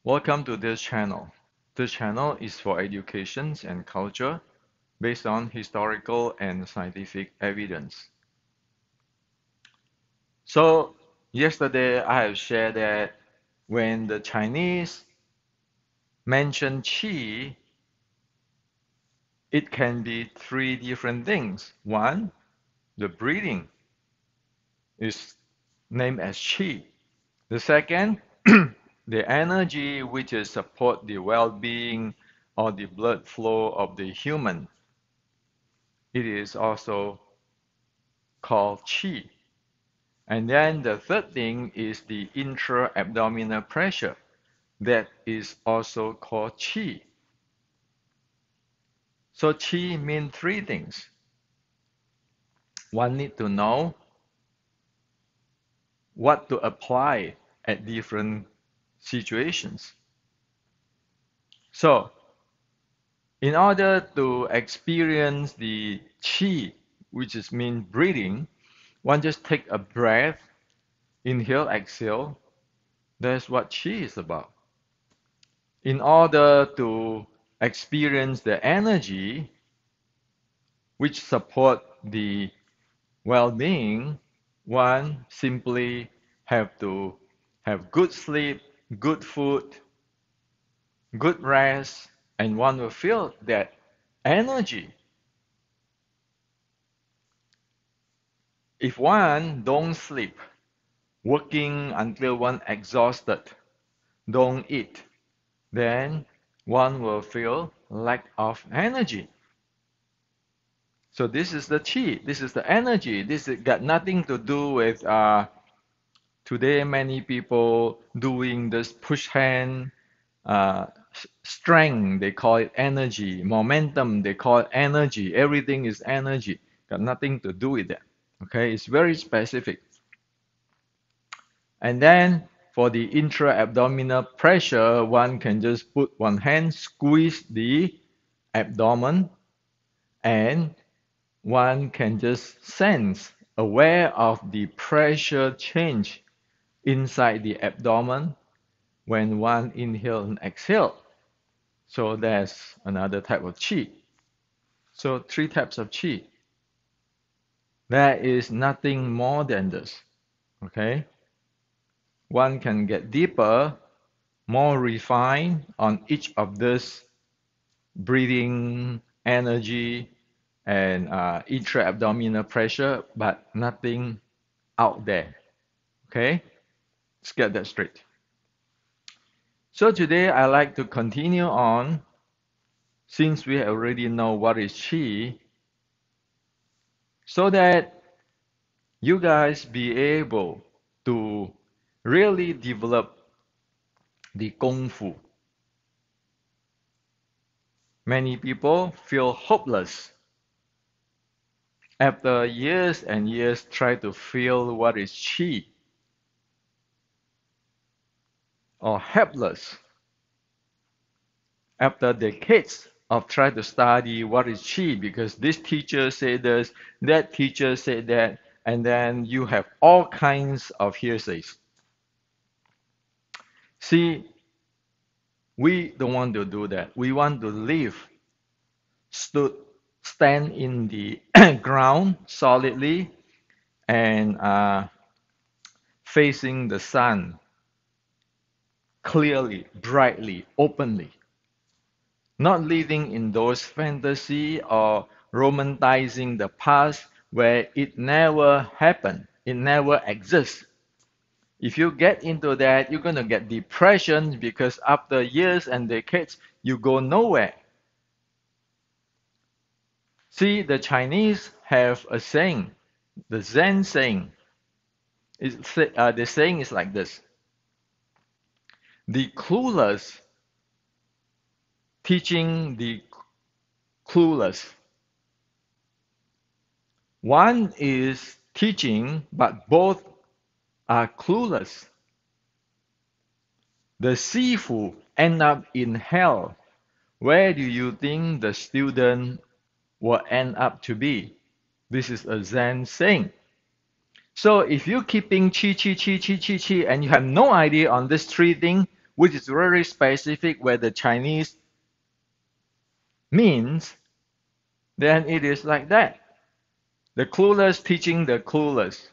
Welcome to this channel. This channel is for education and culture based on historical and scientific evidence. So, yesterday I have shared that when the Chinese mention qi, it can be three different things. One, the breathing is named as qi. The second, the energy which is support the well-being or the blood flow of the human. It is also called qi. And then the third thing is the intra-abdominal pressure. That is also called qi. So qi means three things. One need to know what to apply at different situations. So, in order to experience the qi, which is mean breathing, one just take a breath, inhale, exhale. That's what qi is about. In order to experience the energy which support the well-being, one simply have to have good sleep, good food, good rest, and one will feel that energy. If one don't sleep, working until one exhausted, don't eat, then one will feel lack of energy. So this is the qi, this is the energy. This has got nothing to do with today many people doing this push hand strength, they call it energy, momentum, they call it energy. Everything is energy. Got nothing to do with that. Okay, it's very specific. And then for the intra-abdominal pressure, one can just put one hand, squeeze the abdomen, and one can just sense, aware of the pressure change inside the abdomen when one inhale and exhale. So that's another type of qi. So three types of qi. There is nothing more than this. Okay? One can get deeper, more refined on each of this breathing energy and intra-abdominal pressure, but nothing out there. Okay? Let's get that straight. So today I like to continue on, since we already know what is qi, so that you guys be able to really develop the Kung Fu. Many people feel hopeless after years and years try to feel what is qi, or helpless after decades of trying to study what is qi, because this teacher said this, that teacher said that, and then you have all kinds of hearsays. See, we don't want to do that. We want to live, stand in the ground solidly, and facing the sun clearly, brightly, openly. Not living in those fantasy or romanticizing the past where it never happened, it never exists. If you get into that, you're going to get depression, because after years and decades, you go nowhere. See, the Chinese have a saying, the Zen saying. The saying is like this: the clueless teaching the clueless. One is teaching, but both are clueless. The Sifu end up in hell. Where do you think the student will end up to be? This is a Zen saying. So if you're keeping chi, chi, chi, chi, chi, chi, and you have no idea on these three things, which is very specific where the Chinese means, then it is like that. The clueless teaching the clueless.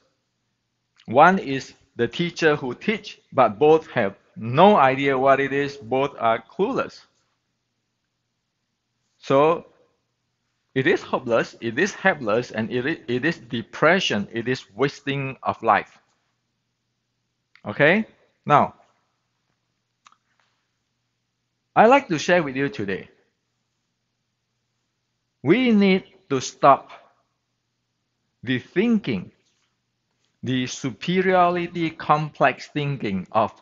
One is the teacher who teach, but both have no idea what it is. Both are clueless. So it is hopeless, it is helpless, and it is depression. It is wasting of life. Okay? Now, I like to share with you today. We need to stop the thinking, the superiority complex thinking of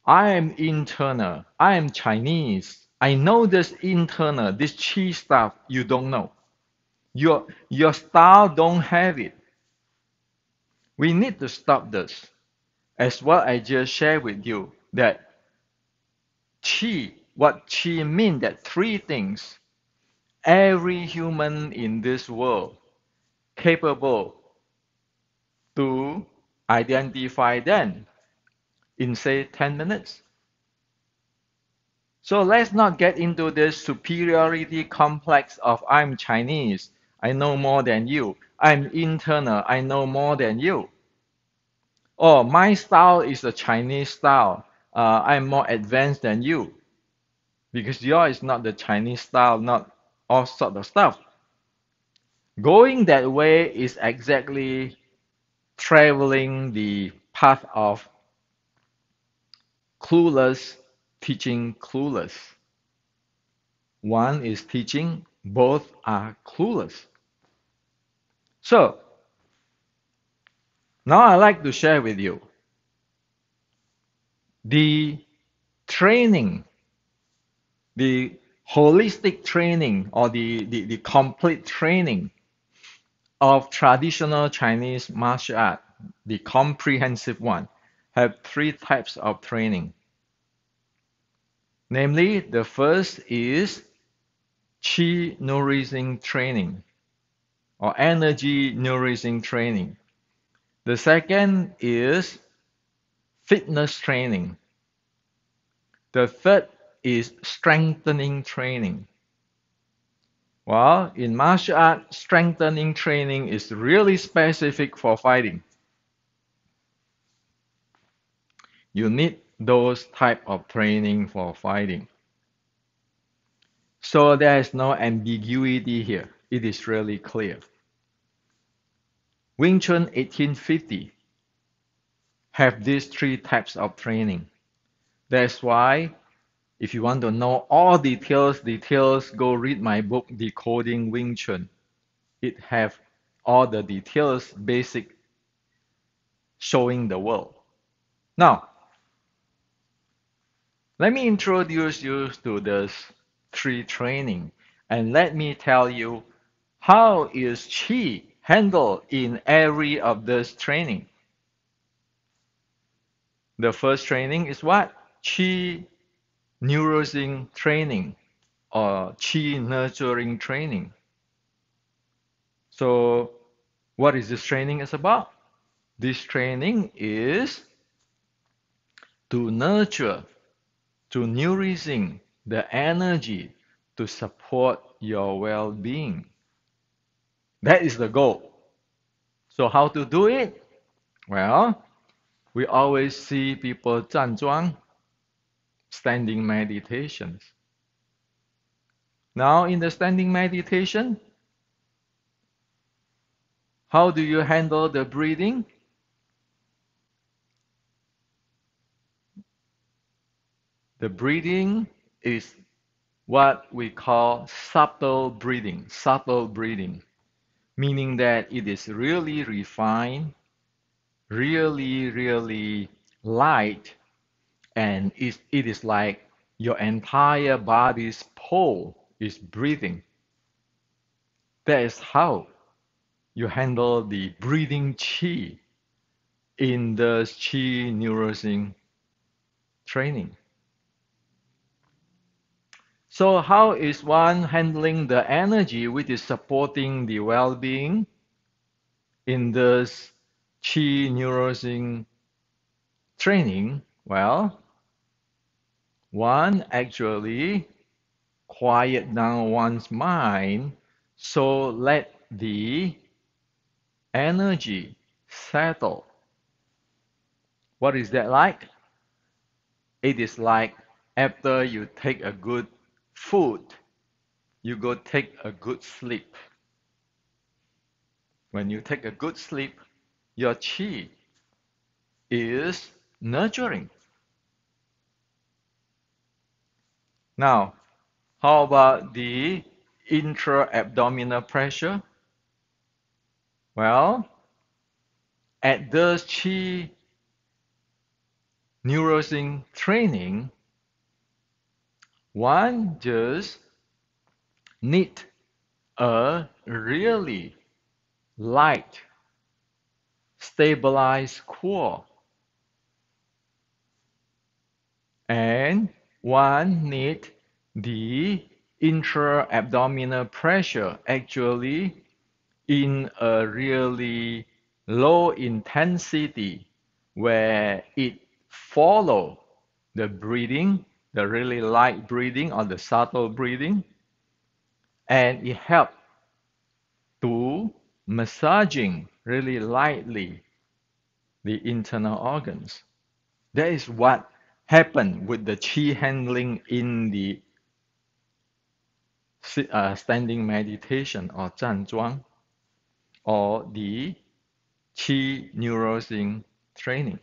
I am internal, I am Chinese, I know this internal, this chi stuff you don't know. Your style don't have it. We need to stop this. As what I just shared with you, that chi, what chi means, that three things, every human in this world capable to identify them in say 10 minutes. So let's not get into this superiority complex of I'm Chinese, I know more than you. I'm internal, I know more than you. Oh, my style is a Chinese style. I'm more advanced than you. Because yours is not the Chinese style, not all sort of stuff. Going that way is exactly traveling the path of clueless teaching clueless. One is teaching, both are clueless. So, now I like to share with you the training, the holistic training or the complete training of traditional Chinese martial art, the comprehensive one, have three types of training. Namely, the first is qi nourishing training or energy nourishing training. The second is fitness training. The third is strengthening training. Well, in martial art, strengthening training is really specific for fighting. You need those type of training for fighting. So there is no ambiguity here. It is really clear. Wing Chun 1850 have these three types of training. That's why if you want to know all details, go read my book, Decoding Wing Chun. It have all the details, basic, showing the world. Now, let me introduce you to this three training, and let me tell you how is Qi handled in every of this training. The first training is what? Qi nourishing training or Qi nurturing training. So, what is this training is about? This training is to nurture, to nourishing the energy to support your well-being. That is the goal. So how to do it? Well, we always see people 站桩, standing meditations. Now in the standing meditation, how do you handle the breathing? The breathing is what we call subtle breathing, meaning that it is really refined, really light, and it is like your entire body's pole is breathing. That is how you handle the breathing qi in the qi nourishing training. So how is one handling the energy which is supporting the well-being in this qi nourishing training? Well, one actually quiet down one's mind, so let the energy settle. What is that like? It is like after you take a good food, you go take a good sleep. When you take a good sleep, your chi is nurturing. Now, how about the intra-abdominal pressure? Well, at this chi neurosync training, one just need a really light, stabilized core, and one need the intra-abdominal pressure actually in a really low intensity where it follow the breathing, the really light breathing or the subtle breathing, and it help to massaging really lightly the internal organs. That is what happened with the qi handling in the standing meditation or 站桩 or the qi neurosync training.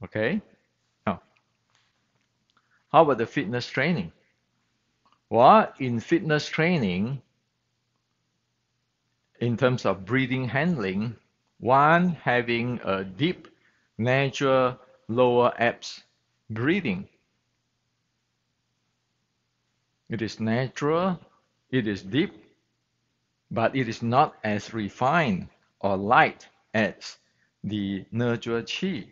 Okay? Now, how about the fitness training? Well, in fitness training, in terms of breathing handling, one having a deep, natural lower abs breathing. It is natural, it is deep, but it is not as refined or light as the nurture chi.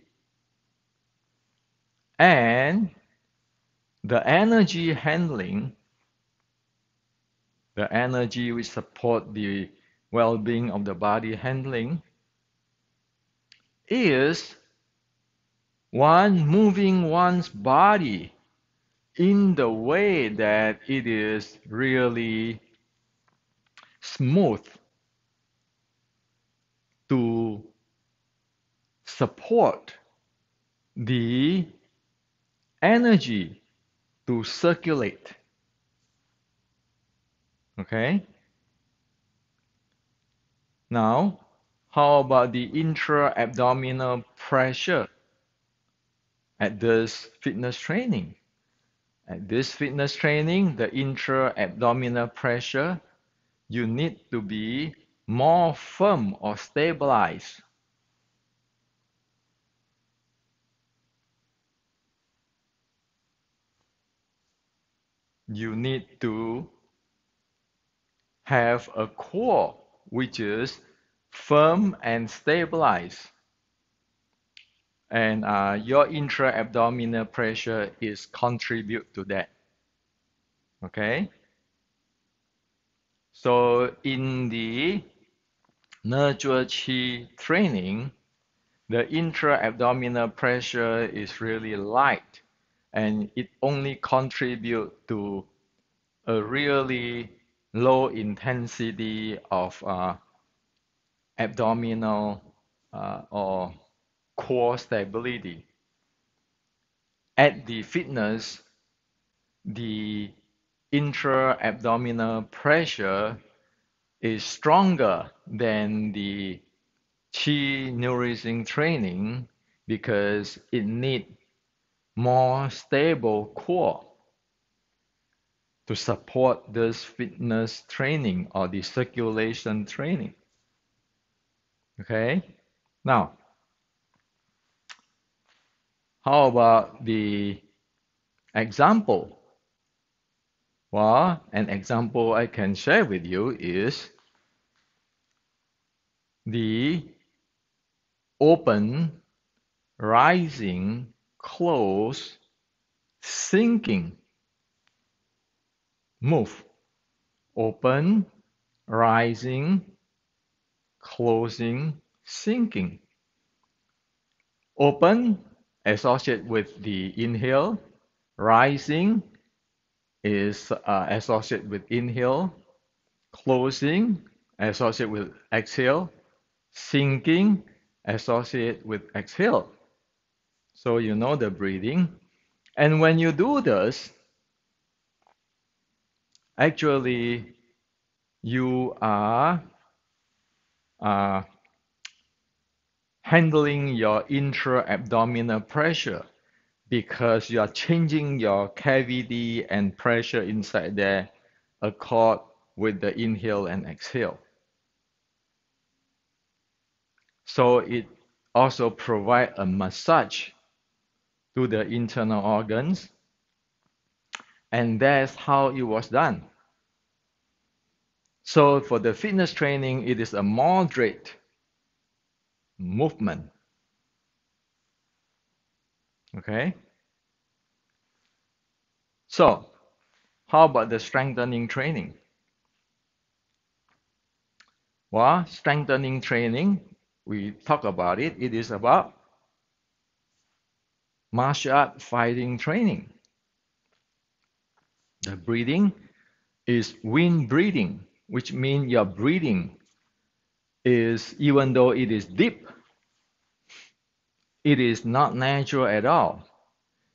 And the energy handling, the energy which support the well-being of the body handling, is one moving one's body in the way that it is really smooth to support the energy to circulate. Okay? Now, how about the intra-abdominal pressure at this fitness training? At this fitness training, the intra-abdominal pressure, you need to be more firm or stabilized. You need to have a core which is firm and stabilized. And your intra-abdominal pressure is contribute to that. Okay? So in the nurture chi training, the intra-abdominal pressure is really light and it only contribute to a really low intensity of abdominal or core stability. At the fitness, the intra-abdominal pressure is stronger than the qi nourishing training because it needs more stable core to support this fitness training or the circulation training. Okay? Now, how about the example? Well, an example I can share with you is the open, rising, close, sinking move. Open, rising, closing, sinking. Open, associated with the inhale, Rising is associated with inhale. Closing associated with exhale. Sinking associated with exhale. So you know the breathing. And when you do this, actually you are uh, handling your intra-abdominal pressure because you are changing your cavity and pressure inside there accord with the inhale and exhale. So it also provide a massage to the internal organs, and that's how it was done. So for the fitness training, it is a moderate movement. Okay? So how about the strengthening training? Well, strengthening training, we talk about it. It is about martial art fighting training. The breathing is wind breathing, which means your breathing is, even though it is deep, it is not natural at all.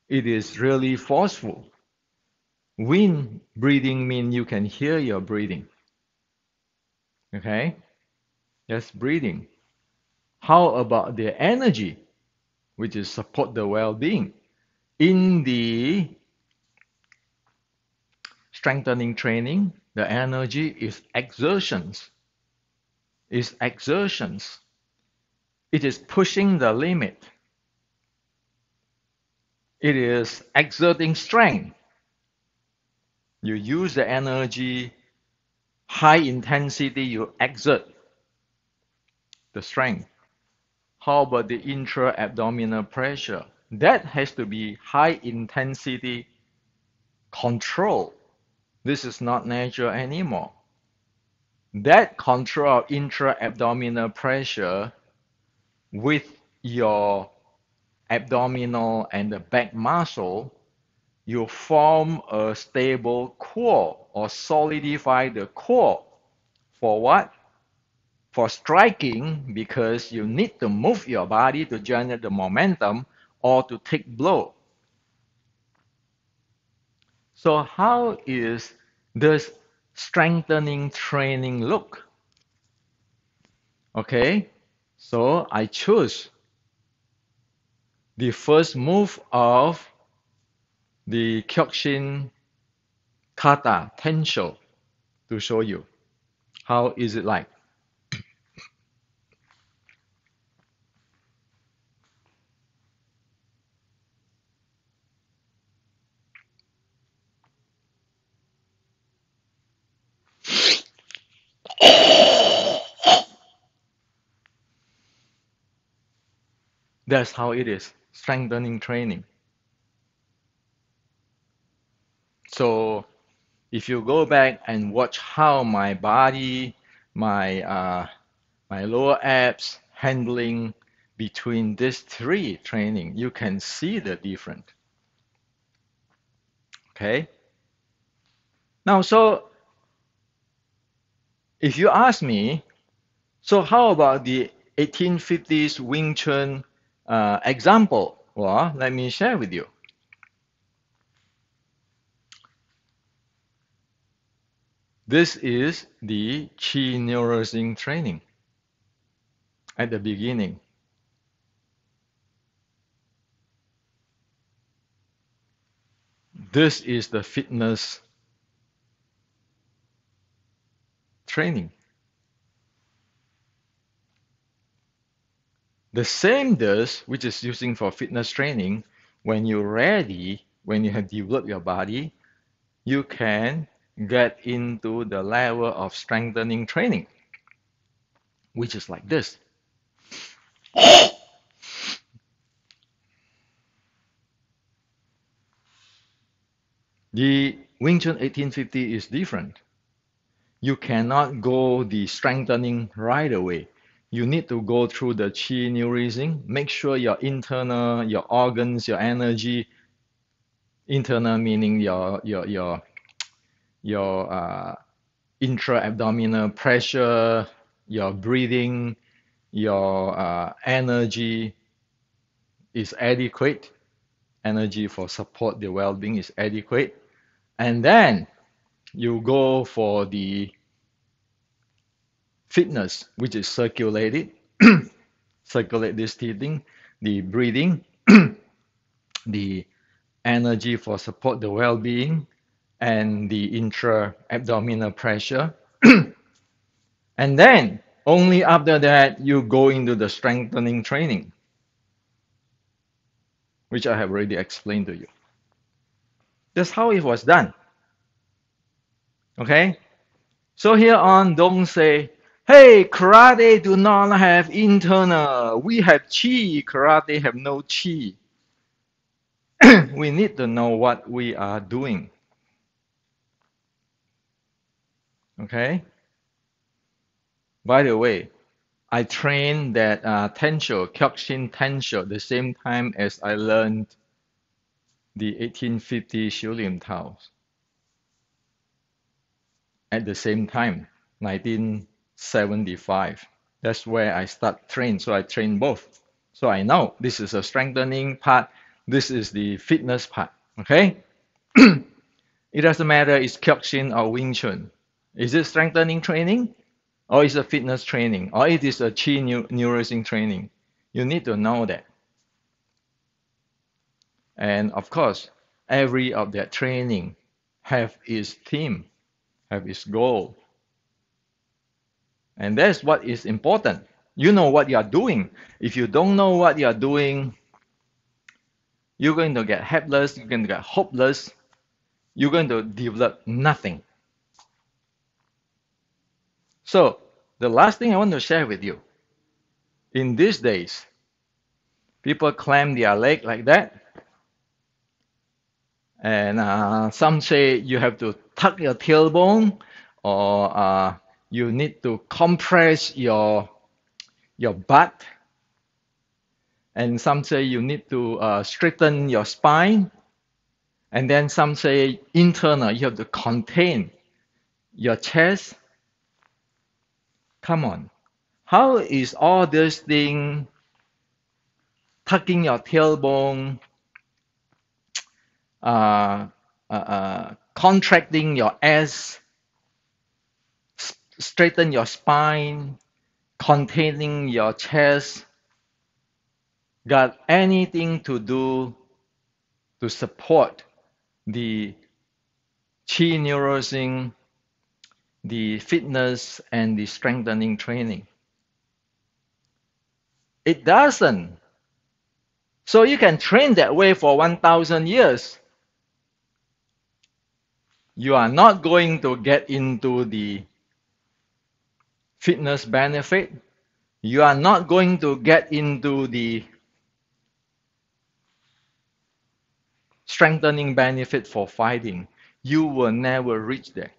It is really forceful. Wind breathing means you can hear your breathing. Okay? That's breathing. How about the energy, which is support the well-being? In the strengthening training, the energy is exertions. Is exertions. It is pushing the limit. It is exerting strength. You use the energy, high intensity, you exert the strength. How about the intra-abdominal pressure? That has to be high intensity control. This is not natural anymore. That control of intra-abdominal pressure with your abdominal and the back muscle, you form a stable core or solidify the core. For what? For striking, because you need to move your body to generate the momentum or to take blow. So how is this strengthening training look? Okay, so I choose the first move of the Kyokushin Kata Tensho to show you. How is it like? That's how it is, strengthening training. So if you go back and watch how my body, my lower abs handling between these three training, you can see the difference. Okay. Now, so if you ask me, so how about the 1850s Wing Chun example? Well, let me share with you. This is the Qi neurosing training at the beginning. This is the fitness training. The same does, which is using for fitness training, when you're ready, when you have developed your body, you can get into the level of strengthening training, which is like this. The Wing Chun 1850 is different. You cannot go the strengthening right away. You need to go through the qi neurosing. Make sure your internal, your organs, your energy Internal meaning your intra-abdominal pressure, your breathing, your energy is adequate. Energy for support the well-being is adequate. And then you go for the fitness, which is circulated, circulate this teething, the breathing, the energy for support the well-being, and the intra-abdominal pressure. And then only after that you go into the strengthening training, which I have already explained to you. That's how it was done. Okay? So here on, don't say, hey, karate do not have internal. We have chi. Karate have no chi. We need to know what we are doing. Okay? By the way, I trained that Tensho, Kyokushin Tensho, the same time as I learned the 1850 Shilin Tao. At the same time, 1975. That's where I start train. So I train both. So I know this is a strengthening part. This is the fitness part. Okay? It doesn't matter it's Kyokushin or Wing Chun. Is it strengthening training? Or is it fitness training? Or it is a chi neurosing training? You need to know that. And of course, every of that training have its theme, have its goal. And that's what is important. You know what you are doing. If you don't know what you are doing, you're going to get helpless, you're going to get hopeless, you're going to develop nothing. So, the last thing I want to share with you, in these days, people clamp their leg like that, and some say you have to tuck your tailbone, or you need to compress your butt, and some say you need to straighten your spine, and then some say internal, you have to contain your chest. Come on. How is all this thing, tucking your tailbone, contracting your ass, straighten your spine, containing your chest, got anything to do to support the chi neurosing, the fitness, and the strengthening training? It doesn't. So you can train that way for 1,000 years. You are not going to get into the fitness benefit. You are not going to get into the strengthening benefit for fighting. You will never reach there.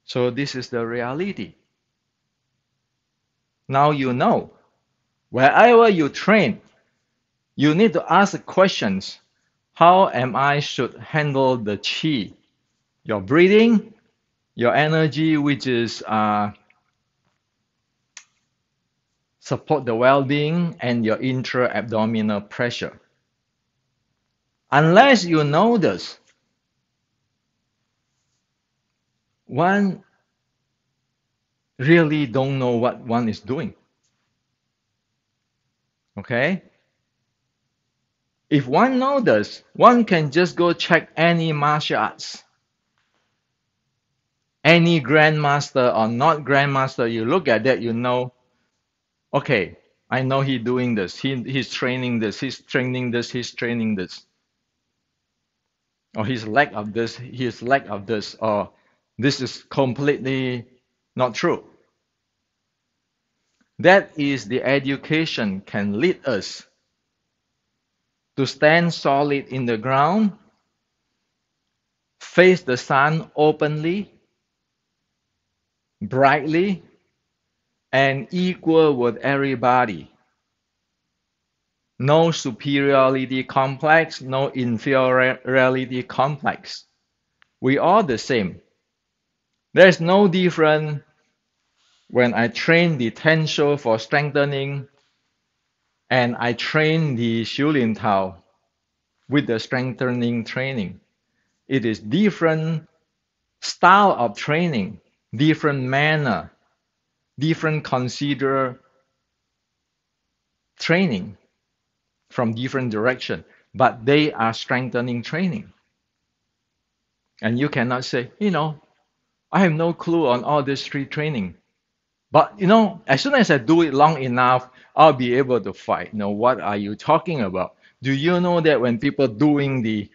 So this is the reality. Now you know. Wherever you train, you need to ask the questions. How am I should handle the chi? Your breathing, your energy, which is support the well-being, and your intra-abdominal pressure. Unless you know this, one really don't know what one is doing. Okay? If one knows this, one can just go check any martial arts. Any grandmaster or not grandmaster, you look at that, you know, okay, I know he's doing this. He's training this. He's training this. He's training this. Or his lack of this. His lack of this. Or this is completely not true. That is the education can lead us to stand solid in the ground, face the sun openly, brightly, and equal with everybody. No superiority complex, no inferiority complex. We are the same. There's no difference when I train the tensor for strengthening and I train the Xulin Tao with the strengthening training. It is different style of training, different manner, different consider training from different direction, but they are strengthening training. And you cannot say, I have no clue on all this street training. But as soon as I do it long enough, I'll be able to fight. What are you talking about? Do you know that when people doing the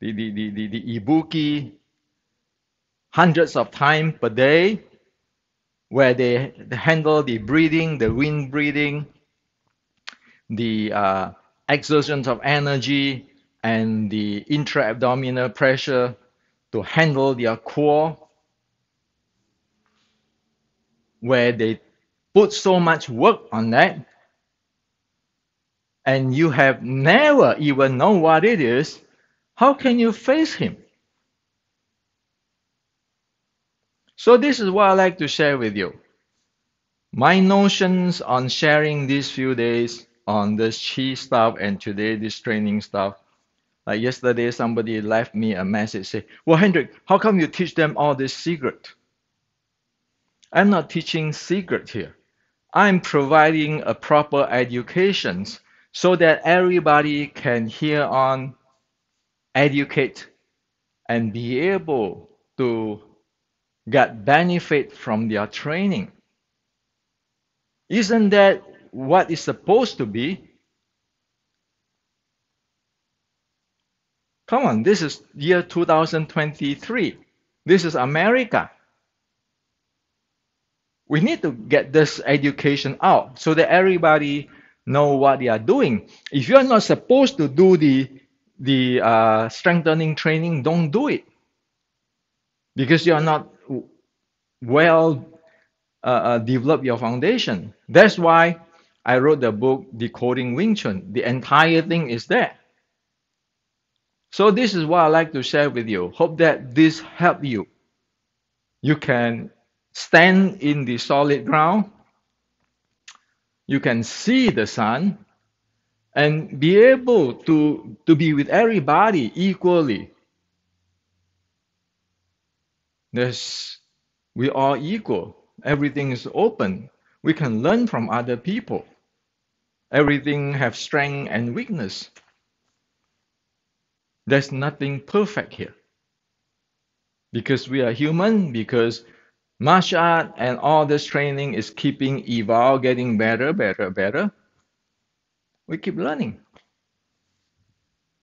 ibuki hundreds of times per day, where they handle the breathing, the wind breathing, the exertions of energy, and the intra-abdominal pressure to handle their core, where they put so much work on that, and you have never even known what it is, how can you face him? So this is what I like to share with you. My notions on sharing these few days on this chi stuff and today this training stuff. Like yesterday, somebody left me a message say, "Well, Hendrik, how come you teach them all this secret?" I'm not teaching secret here. I'm providing a proper education so that everybody can hear on, educate, and be able to get benefit from their training. Isn't that what it's supposed to be? Come on, this is year 2023. This is America. We need to get this education out so that everybody know what they are doing. If you're not supposed to do the strengthening training, don't do it because you're not well develop your foundation. That's why I wrote the book Decoding Wing Chun. The entire thing is there. So this is what I like to share with you. Hope that this help you. You can stand in the solid ground. You can see the sun and be able to be with everybody equally. We are equal. Everything is open. We can learn from other people. Everything have strength and weakness. There's nothing perfect here. Because we are human, because martial art and all this training is keeping evolve, getting better, better, better. We keep learning.